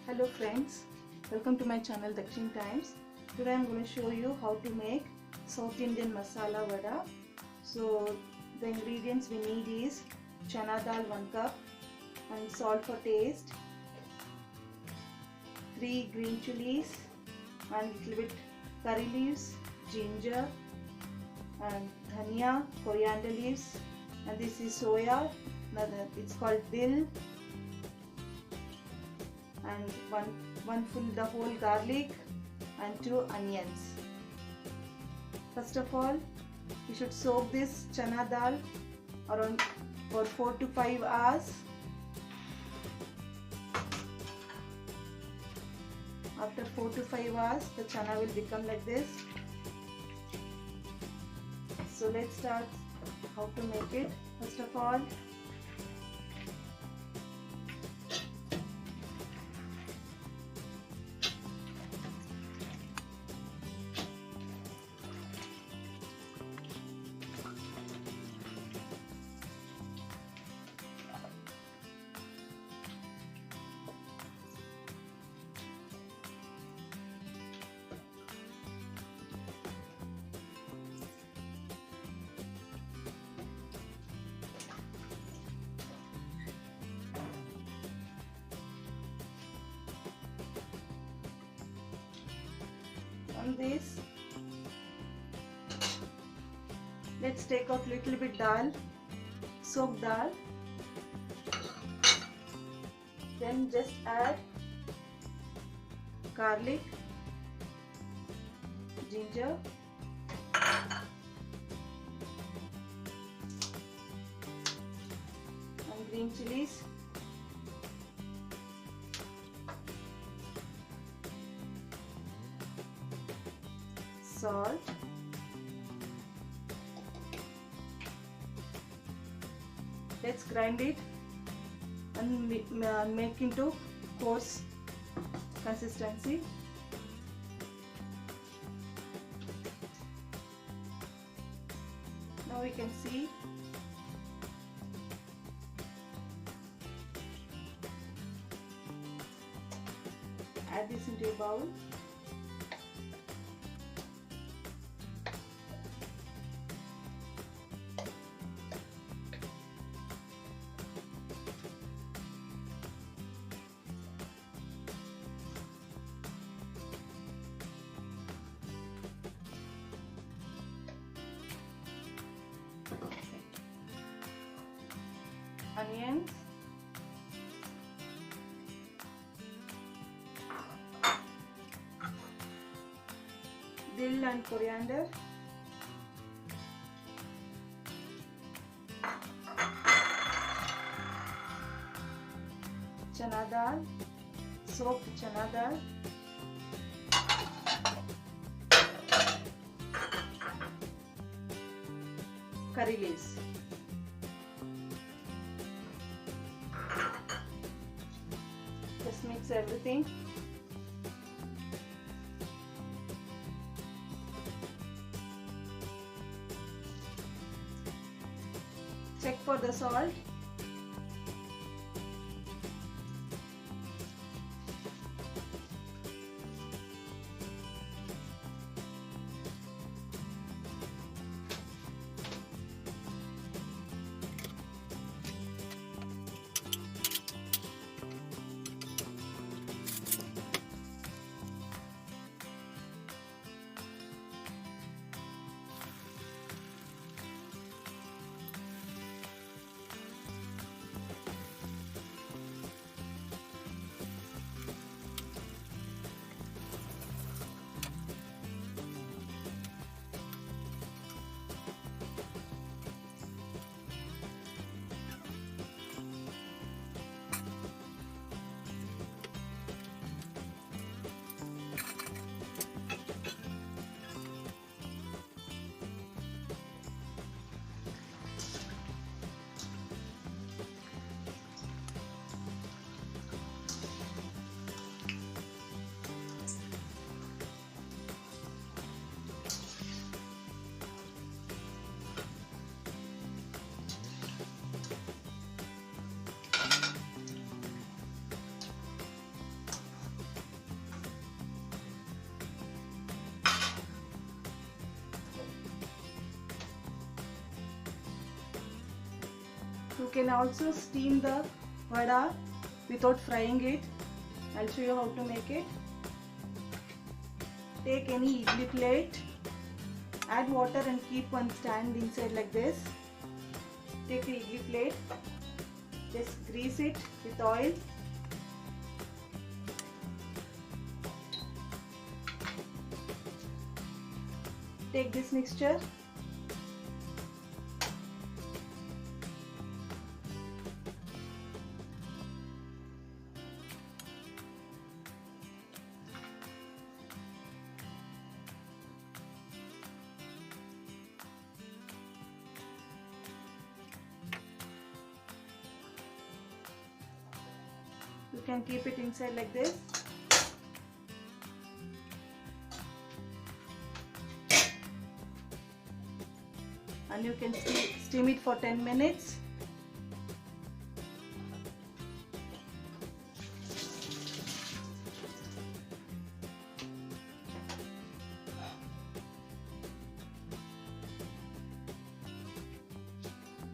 Hello friends, welcome to my channel Dakshin Times. Today I am going to show you how to make South Indian masala vada. So the ingredients we need is chana dal 1 cup and salt for taste, 3 green chilies and little bit curry leaves, ginger and dhania, coriander leaves, and this is soya, it's called dill, and one full the whole garlic and 2 onions. First of all, you should soak this chana dal around for 4 to 5 hours. After 4 to 5 hours, the chana will become like this. So let's start how to make it. First of all, on this, let's take out little bit dal, soaked dal, then just add garlic, ginger, and green chilies, salt, let's grind it and make into coarse consistency. Now we can see add this into a bowl. Onions, dill and coriander, chana dal, soaked chana dal, curry leaves. Just mix everything. Check for the salt. can also steam the vada without frying it. I'll show you how to make it. Take any idli plate, add water and keep one stand inside like this. Take the idli plate, just grease it with oil. Take this mixture, you can keep it inside like this. And you can steam it for 10 minutes.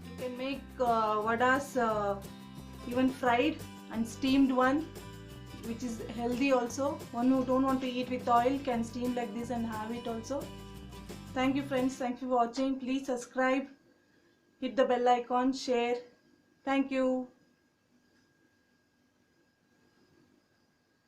You can make vadas even fried and steamed one, which is healthy also. One who don't want to eat with oil can steam like this and have it also. Thank you friends, thanks for watching. Please subscribe, hit the bell icon, share. Thank you.